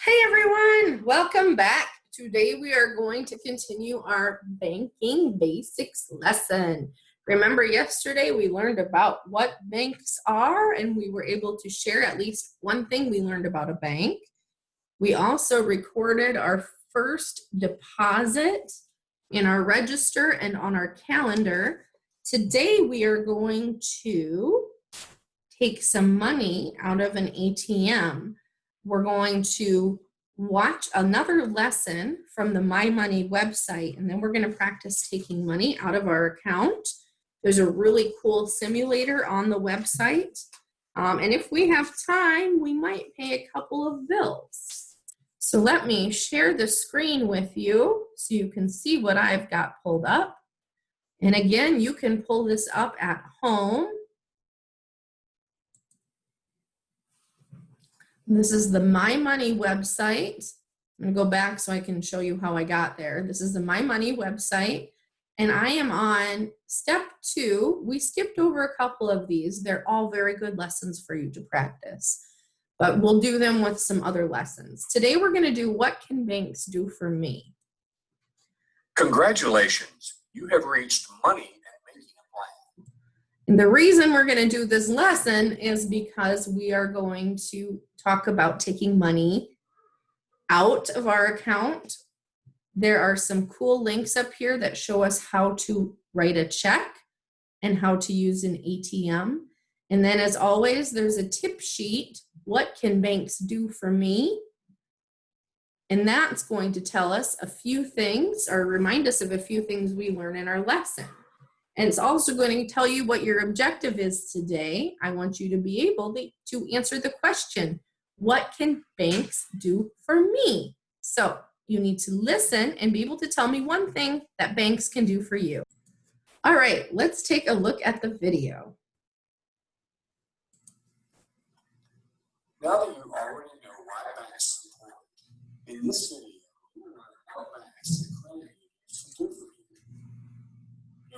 Hey everyone, welcome back. Today we are going to continue our banking basics lesson. Remember yesterday we learned about what banks are and we were able to share at least one thing we learned about a bank. We also recorded our first deposit in our register and on our calendar. Today we are going to take some money out of an ATM. We're going to watch another lesson from the My Money website, and then we're going to practice taking money out of our account. There's a really cool simulator on the website, and if we have time, we might pay a couple of bills. So let me share the screen with you so you can see what I've got pulled up. And again, you can pull this up at home. This is the My Money website. I'm going to go back so I can show you how I got there. This is the My Money website, and I am on step 2. We skipped over a couple of these. They're all very good lessons for you to practice, but we'll do them with some other lessons. Today we're going to do what can banks do for me? Congratulations, you have reached money and making a plan. And the reason we're going to do this lesson is because we are going to talk about taking money out of our account. There are some cool links up here that show us how to write a check and how to use an ATM. And then as always, there's a tip sheet. What can banks do for me? And that's going to tell us a few things or remind us of a few things we learn in our lesson. And it's also going to tell you what your objective is today. I want you to be able to answer the question, what can banks do for me? So you need to listen and be able to tell me one thing that banks can do for you. All right, let's take a look at the video. Now that you already know why banks are important, in this video, you will learn how banks and credit unions can do for you.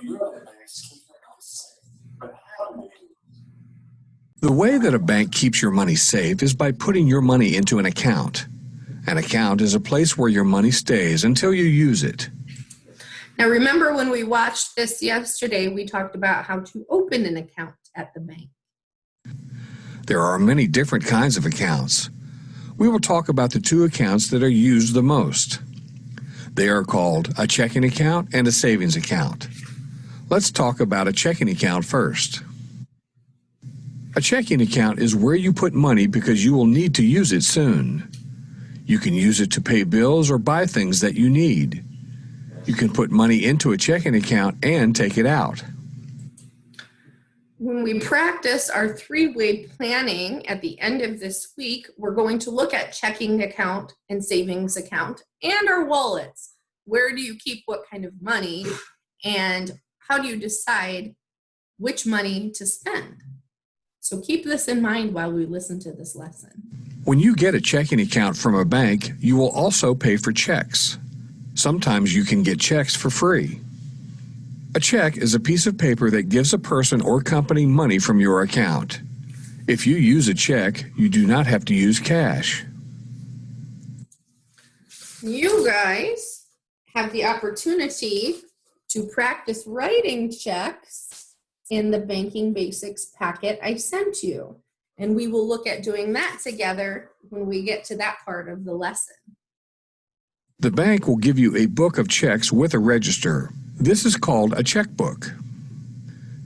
You know that banks keep your money safe, but how do they do it? The way that a bank keeps your money safe is by putting your money into an account. An account is a place where your money stays until you use it. Now remember when we watched this yesterday, we talked about how to open an account at the bank. There are many different kinds of accounts. We will talk about the 2 accounts that are used the most. They are called a checking account and a savings account. Let's talk about a checking account first. A checking account is where you put money because you will need to use it soon. You can use it to pay bills or buy things that you need. You can put money into a checking account and take it out. When we practice our 3-way planning at the end of this week, we're going to look at checking account and savings account and our wallets. Where do you keep what kind of money, and how do you decide which money to spend? So keep this in mind while we listen to this lesson. When you get a checking account from a bank, you will also pay for checks. Sometimes you can get checks for free. A check is a piece of paper that gives a person or company money from your account. If you use a check, you do not have to use cash. You guys have the opportunity to practice writing checks in the Banking Basics packet I sent you. And we will look at doing that together when we get to that part of the lesson. The bank will give you a book of checks with a register. This is called a checkbook.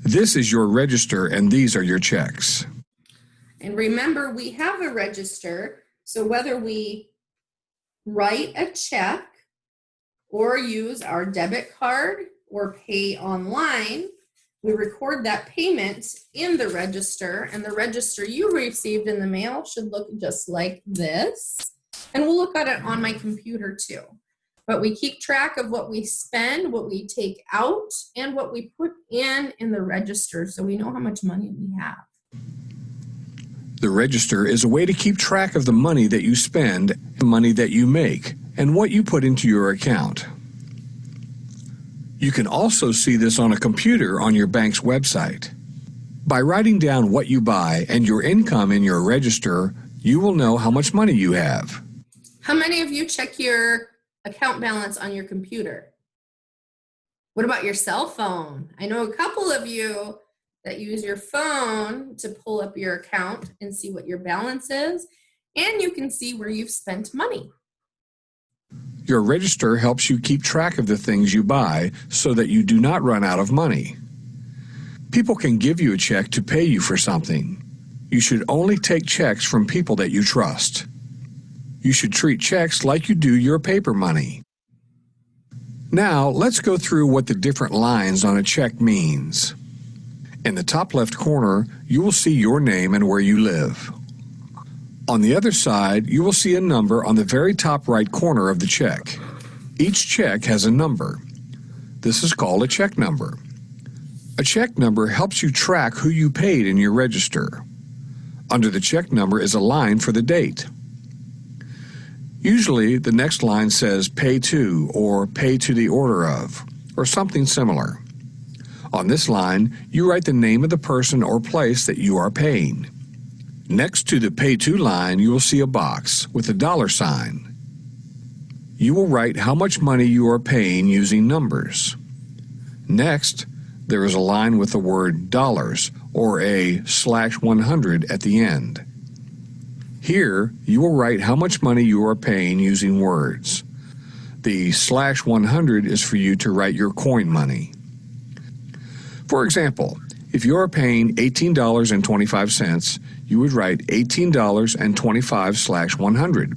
This is your register and these are your checks. And remember, we have a register, so whether we write a check or use our debit card or pay online, we record that payment in the register, and the register you received in the mail should look just like this. And we'll look at it on my computer too. But we keep track of what we spend, what we take out, and what we put in the register so we know how much money we have. The register is a way to keep track of the money that you spend, the money that you make, and what you put into your account. You can also see this on a computer on your bank's website. By writing down what you buy and your income in your register, you will know how much money you have. How many of you check your account balance on your computer? What about your cell phone? I know a couple of you that use your phone to pull up your account and see what your balance is, and you can see where you've spent money. Your register helps you keep track of the things you buy so that you do not run out of money. People can give you a check to pay you for something. You should only take checks from people that you trust. You should treat checks like you do your paper money. Now, let's go through what the different lines on a check means. In the top left corner, you will see your name and where you live. On the other side, you will see a number on the very top right corner of the check. Each check has a number. This is called a check number. A check number helps you track who you paid in your register. Under the check number is a line for the date. Usually, the next line says pay to or pay to the order of, or something similar. On this line, you write the name of the person or place that you are paying. Next to the pay to line, you will see a box with a dollar sign. You will write how much money you are paying using numbers. Next, there is a line with the word dollars or a /100 at the end. Here, you will write how much money you are paying using words. The /100 is for you to write your coin money. For example, if you are paying $18.25, you would write $18.25/100.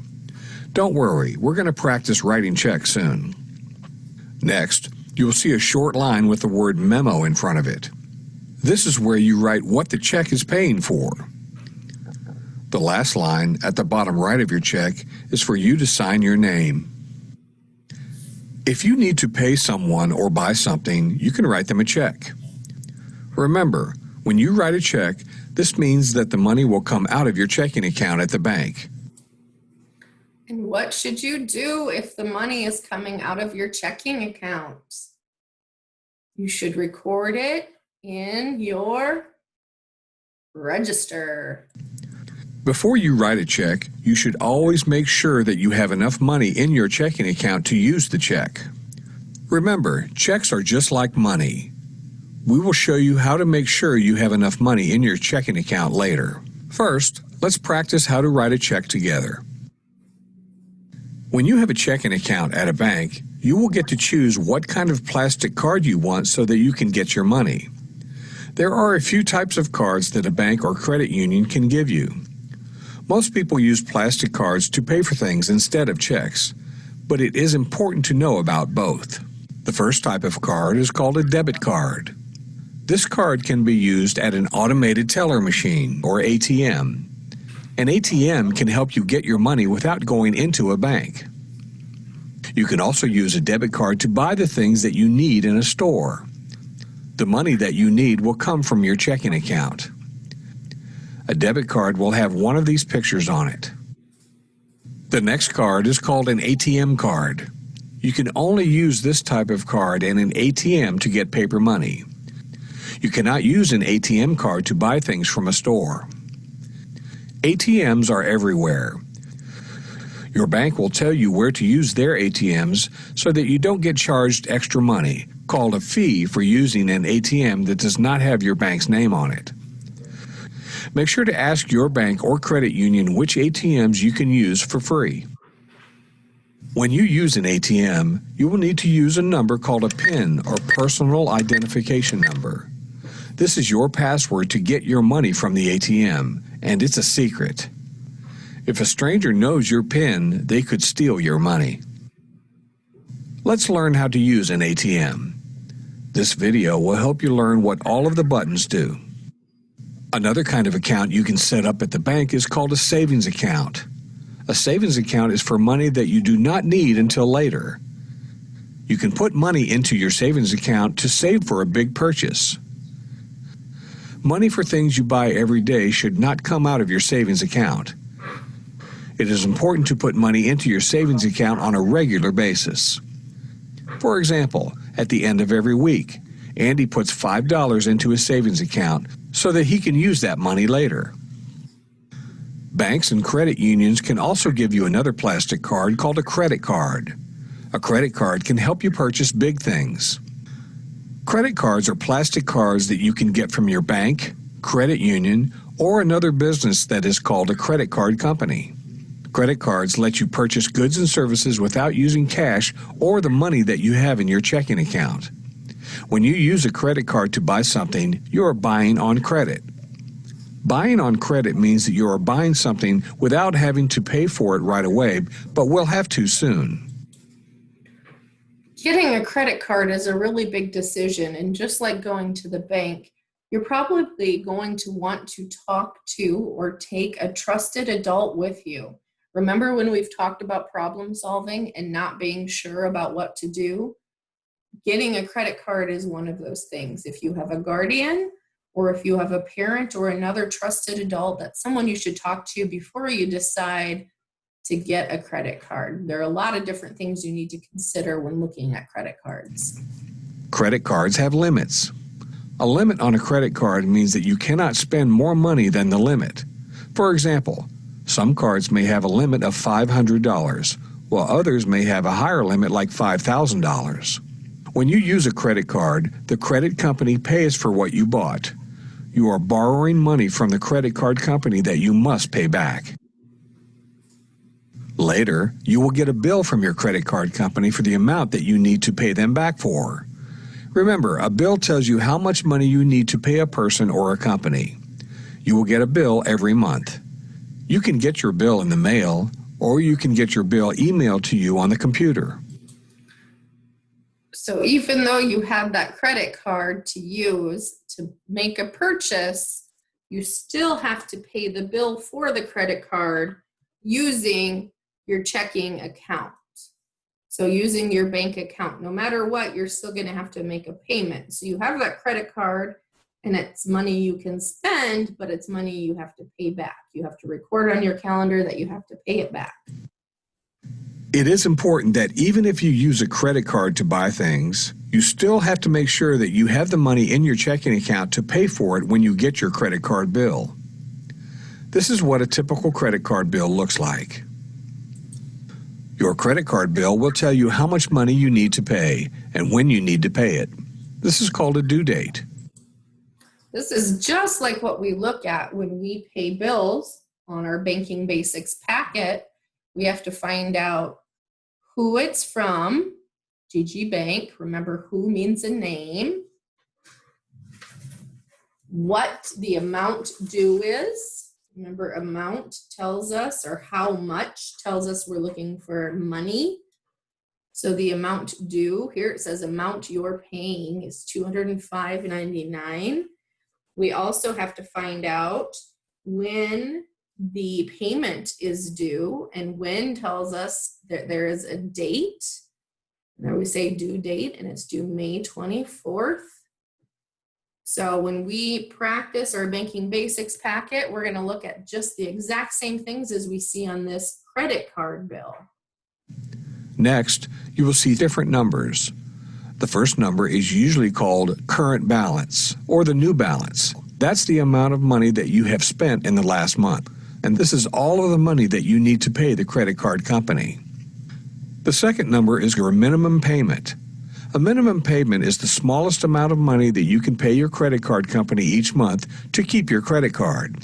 Don't worry, we're going to practice writing checks soon. Next, you will see a short line with the word memo in front of it. This is where you write what the check is paying for. The last line at the bottom right of your check is for you to sign your name. If you need to pay someone or buy something, you can write them a check. Remember, when you write a check, this means that the money will come out of your checking account at the bank. And what should you do if the money is coming out of your checking account? You should record it in your register. Before you write a check, you should always make sure that you have enough money in your checking account to use the check. Remember, checks are just like money. We will show you how to make sure you have enough money in your checking account later. First, let's practice how to write a check together. When you have a checking account at a bank, you will get to choose what kind of plastic card you want so that you can get your money. There are a few types of cards that a bank or credit union can give you. Most people use plastic cards to pay for things instead of checks, but it is important to know about both. The first type of card is called a debit card. This card can be used at an automated teller machine, or ATM. An ATM can help you get your money without going into a bank. You can also use a debit card to buy the things that you need in a store. The money that you need will come from your checking account. A debit card will have one of these pictures on it. The next card is called an ATM card. You can only use this type of card in an ATM to get paper money. You cannot use an ATM card to buy things from a store. ATMs are everywhere. Your bank will tell you where to use their ATMs so that you don't get charged extra money, called a fee for using an ATM that does not have your bank's name on it. Make sure to ask your bank or credit union which ATMs you can use for free. When you use an ATM, you will need to use a number called a PIN, or personal identification number. This is your password to get your money from the ATM, and it's a secret. If a stranger knows your PIN, they could steal your money. Let's learn how to use an ATM. This video will help you learn what all of the buttons do. Another kind of account you can set up at the bank is called a savings account. A savings account is for money that you do not need until later. You can put money into your savings account to save for a big purchase. Money for things you buy every day should not come out of your savings account. It is important to put money into your savings account on a regular basis. For example, at the end of every week, Andy puts $5 into his savings account so that he can use that money later. Banks and credit unions can also give you another plastic card called a credit card. A credit card can help you purchase big things. Credit cards are plastic cards that you can get from your bank, credit union, or another business that is called a credit card company. Credit cards let you purchase goods and services without using cash or the money that you have in your checking account. When you use a credit card to buy something, you are buying on credit. Buying on credit means that you are buying something without having to pay for it right away, but will have to soon. Getting a credit card is a really big decision, and just like going to the bank, you're probably going to want to talk to or take a trusted adult with you. Remember when we've talked about problem solving and not being sure about what to do? Getting a credit card is one of those things. If you have a guardian, or if you have a parent or another trusted adult, that's someone you should talk to before you decide to get a credit card. There are a lot of different things you need to consider when looking at credit cards. Credit cards have limits. A limit on a credit card means that you cannot spend more money than the limit. For example, some cards may have a limit of $500, while others may have a higher limit like $5,000. When you use a credit card, the credit company pays for what you bought. You are borrowing money from the credit card company that you must pay back. Later, you will get a bill from your credit card company for the amount that you need to pay them back for. Remember, a bill tells you how much money you need to pay a person or a company. You will get a bill every month. You can get your bill in the mail, or you can get your bill emailed to you on the computer. So even though you have that credit card to use to make a purchase, you still have to pay the bill for the credit card using your checking account. So using your bank account, no matter what, you're still going to have to make a payment. So you have that credit card and it's money you can spend, but it's money you have to pay back. You have to record on your calendar that you have to pay it back. It is important that even if you use a credit card to buy things, you still have to make sure that you have the money in your checking account to pay for it when you get your credit card bill. This is what a typical credit card bill looks like. Your credit card bill will tell you how much money you need to pay and when you need to pay it. This is called a due date. This is just like what we look at when we pay bills on our Banking Basics packet. We have to find out who it's from, GG Bank. Remember, who means a name. What the amount due is. Remember, amount tells us, or how much tells us we're looking for money. So the amount due, here it says amount you're paying is $205.99. We also have to find out when the payment is due, and when tells us that there is a date. There we say due date, and it's due May 24th. So when we practice our Banking Basics packet, we're going to look at just the exact same things as we see on this credit card bill. Next, you will see different numbers. The first number is usually called current balance or the new balance. That's the amount of money that you have spent in the last month. And this is all of the money that you need to pay the credit card company. The second number is your minimum payment. A minimum payment is the smallest amount of money that you can pay your credit card company each month to keep your credit card.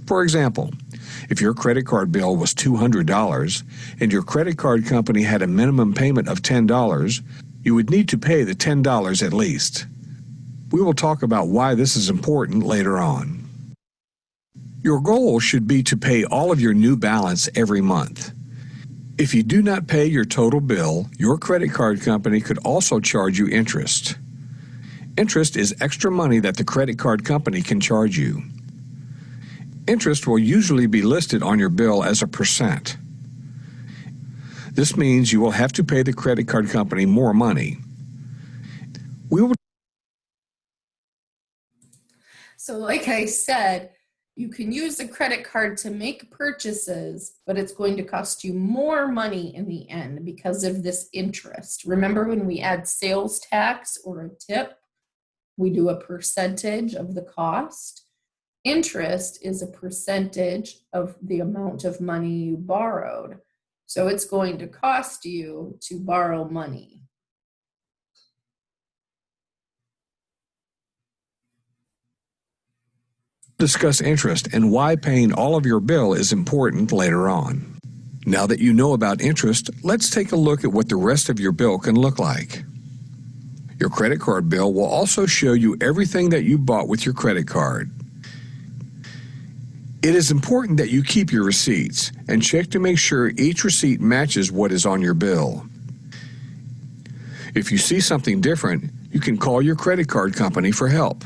For example, if your credit card bill was $200 and your credit card company had a minimum payment of $10, you would need to pay the $10 at least. We will talk about why this is important later on. Your goal should be to pay all of your new balance every month. If you do not pay your total bill, your credit card company could also charge you interest. Interest is extra money that the credit card company can charge you. Interest will usually be listed on your bill as a percent. This means you will have to pay the credit card company more money. So like I said, you can use a credit card to make purchases, but it's going to cost you more money in the end because of this interest. Remember when we add sales tax or a tip, we do a percentage of the cost. Interest is a percentage of the amount of money you borrowed. So it's going to cost you to borrow money. Discuss interest and why paying all of your bill is important later on. Now that you know about interest, let's take a look at what the rest of your bill can look like. Your credit card bill will also show you everything that you bought with your credit card. It is important that you keep your receipts and check to make sure each receipt matches what is on your bill. If you see something different, you can call your credit card company for help.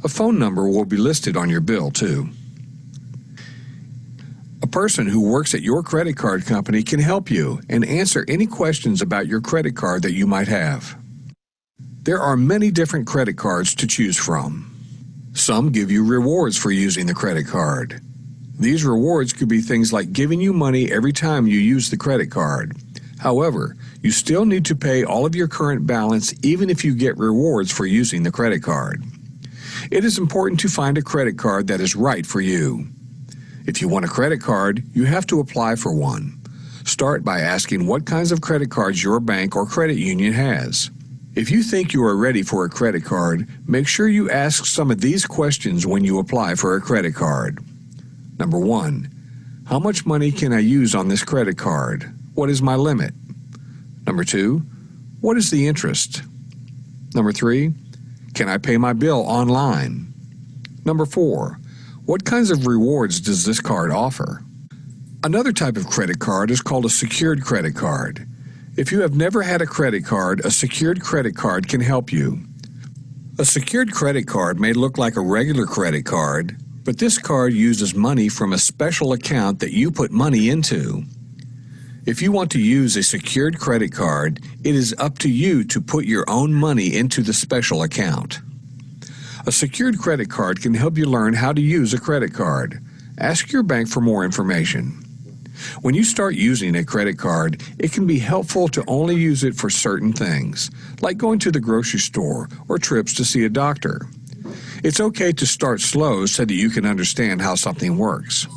A phone number will be listed on your bill, too. A person who works at your credit card company can help you and answer any questions about your credit card that you might have. There are many different credit cards to choose from. Some give you rewards for using the credit card. These rewards could be things like giving you money every time you use the credit card. However, you still need to pay all of your current balance even if you get rewards for using the credit card. It is important to find a credit card that is right for you. If you want a credit card, you have to apply for one. Start by asking what kinds of credit cards your bank or credit union has. If you think you are ready for a credit card, make sure you ask some of these questions when you apply for a credit card. Number 1. How much money can I use on this credit card? What is my limit? Number 2. What is the interest? Number 3. Can I pay my bill online? Number 4. What kinds of rewards does this card offer? Another type of credit card is called a secured credit card. If you have never had a credit card, a secured credit card can help you. A secured credit card may look like a regular credit card, but this card uses money from a special account that you put money into. If you want to use a secured credit card, it is up to you to put your own money into the special account. A secured credit card can help you learn how to use a credit card. Ask your bank for more information. When you start using a credit card, it can be helpful to only use it for certain things, like going to the grocery store or trips to see a doctor. It's okay to start slow so that you can understand how something works.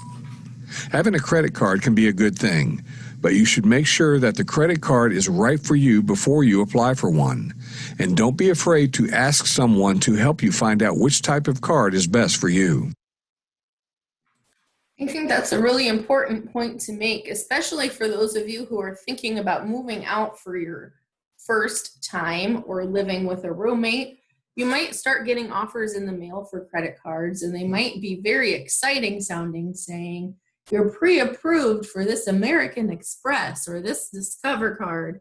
Having a credit card can be a good thing, but you should make sure that the credit card is right for you before you apply for one. And don't be afraid to ask someone to help you find out which type of card is best for you. I think that's a really important point to make, especially for those of you who are thinking about moving out for your first time or living with a roommate. You might start getting offers in the mail for credit cards, and they might be very exciting sounding, saying, you're pre-approved for this American Express or this Discover card,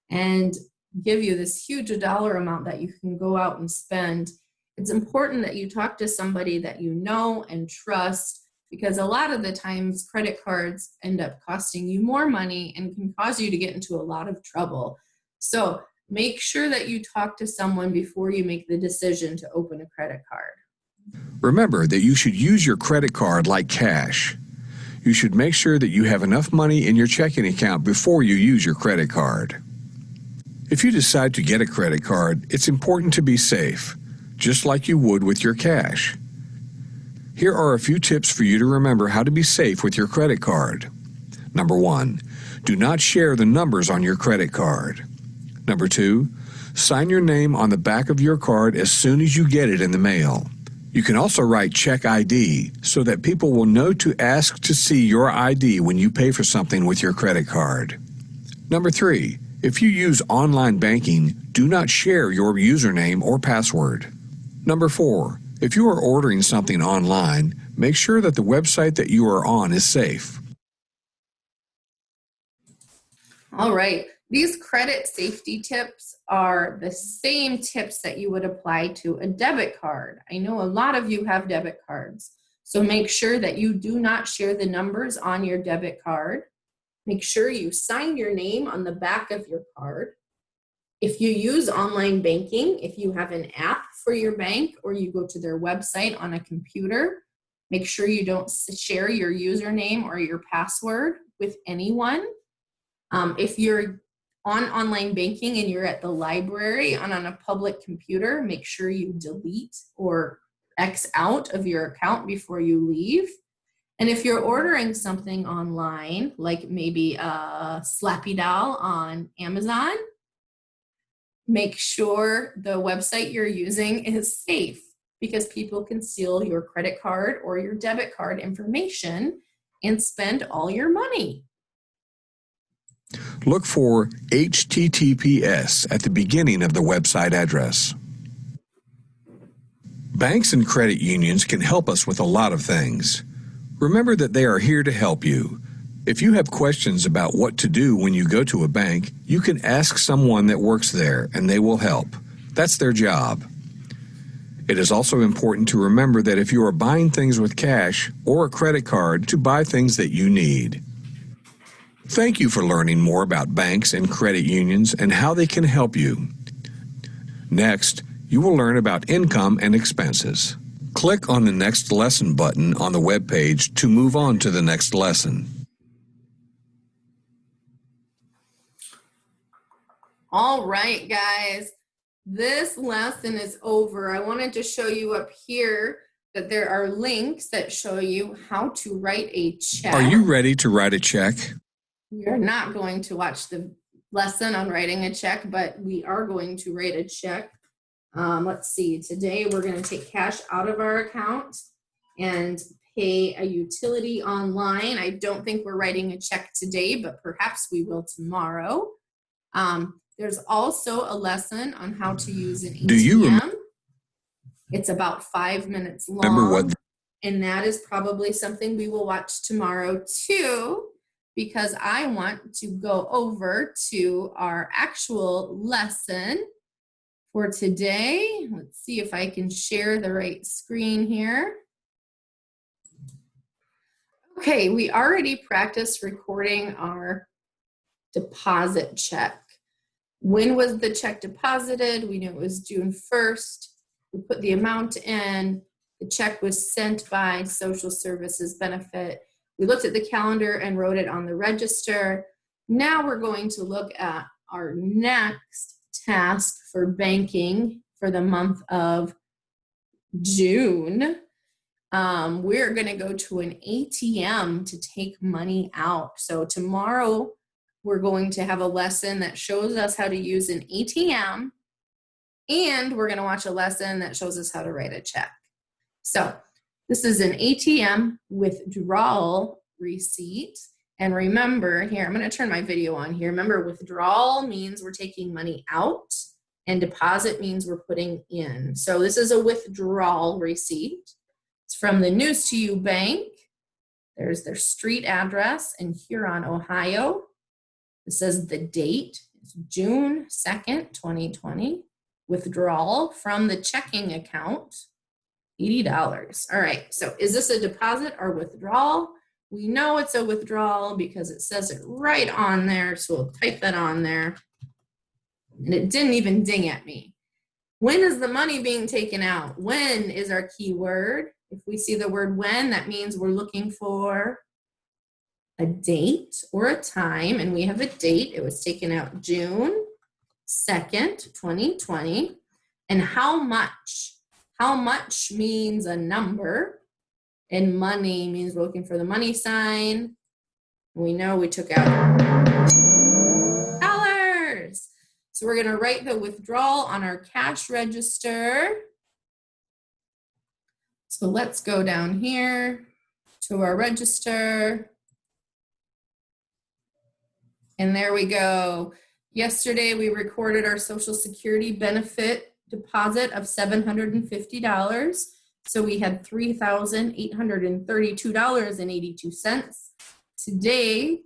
and give you this huge dollar amount that you can go out and spend. It's important that you talk to somebody that you know and trust, because a lot of the times credit cards end up costing you more money and can cause you to get into a lot of trouble. So make sure that you talk to someone before you make the decision to open a credit card. Remember that you should use your credit card like cash. You should make sure that you have enough money in your checking account before you use your credit card. If you decide to get a credit card, it's important to be safe, just like you would with your cash. Here are a few tips for you to remember how to be safe with your credit card. Number 1, do not share the numbers on your credit card. Number 2, sign your name on the back of your card as soon as you get it in the mail. You can also write check ID so that people will know to ask to see your ID when you pay for something with your credit card. Number 3, if you use online banking, do not share your username or password. Number 4, if you are ordering something online, make sure that the website that you are on is safe. All right. These credit safety tips are the same tips that you would apply to a debit card. I know a lot of you have debit cards, so make sure that you do not share the numbers on your debit card. Make sure you sign your name on the back of your card. If you use online banking, if you have an app for your bank or you go to their website on a computer, make sure you don't share your username or your password with anyone. If you're on online banking and you're at the library and on a public computer, make sure you delete or X out of your account before you leave. And if you're ordering something online, like maybe a Slappy Doll on Amazon, make sure the website you're using is safe, because people can steal your credit card or your debit card information and spend all your money. Look for HTTPS at the beginning of the website address. Banks and credit unions can help us with a lot of things. Remember that they are here to help you. If you have questions about what to do when you go to a bank, you can ask someone that works there and they will help. That's their job. It is also important to remember that if you are buying things with cash or a credit card, to buy things that you need. Thank you for learning more about banks and credit unions and how they can help you. Next, you will learn about income and expenses. Click on the Next Lesson button on the web page to move on to the next lesson. All right, guys, this lesson is over. I wanted to show you up here that there are links that show you how to write a check. Are you ready to write a check? We are not going to watch the lesson on writing a check, but we are going to write a check. Let's see, today we're going to take cash out of our account and pay a utility online. I don't think we're writing a check today, but perhaps we will tomorrow. There's also a lesson on how to use an ATM. It's about 5 minutes long, and that is probably something we will watch tomorrow too, because I want to go over to our actual lesson for today. Let's see if I can share the right screen here. Okay, we already practiced recording our deposit check. When was the check deposited? We knew it was June 1st. We put the amount in. The check was sent by Social Services Benefit. We looked at the calendar and wrote it on the register. Now we're going to look at our next task for banking for the month of June. We're going to go to an ATM to take money out. So tomorrow we're going to have a lesson that shows us how to use an ATM, and we're going to watch a lesson that shows us how to write a check. So this is an ATM withdrawal receipt. And remember here, I'm going to turn my video on here. Remember, withdrawal means we're taking money out, and deposit means we're putting in. So this is a withdrawal receipt. It's from the News to You Bank. There's their street address in Huron, Ohio. It says the date is June 2nd, 2020. Withdrawal from the checking account, $80. All right, so is this a deposit or withdrawal? We know it's a withdrawal because it says it right on there, so we'll type that on there. And it didn't even ding at me. When is the money being taken out? When is our key word. If we see the word when, that means we're looking for a date or a time, and we have a date. It was taken out June 2nd, 2020. And how much? How much means a number, and money means we're looking for the money sign. We know we took out dollars. So we're going to write the withdrawal on our cash register. So let's go down here to our register. And there we go. Yesterday, we recorded our Social Security benefit deposit of $750. So we had $3,832.82. Today,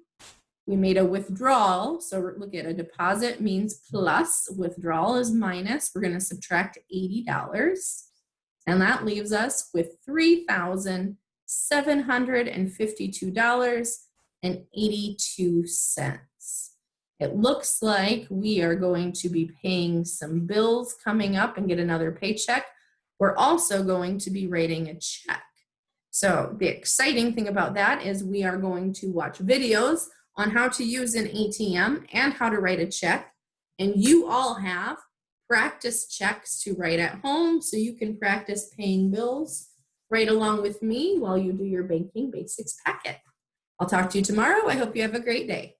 we made a withdrawal. So look at a deposit means plus, withdrawal is minus. We're going to subtract $80. And that leaves us with $3,752.82. It looks like we are going to be paying some bills coming up and get another paycheck. We're also going to be writing a check. So the exciting thing about that is we are going to watch videos on how to use an ATM and how to write a check. And you all have practice checks to write at home so you can practice paying bills right along with me while you do your Banking Basics packet. I'll talk to you tomorrow. I hope you have a great day.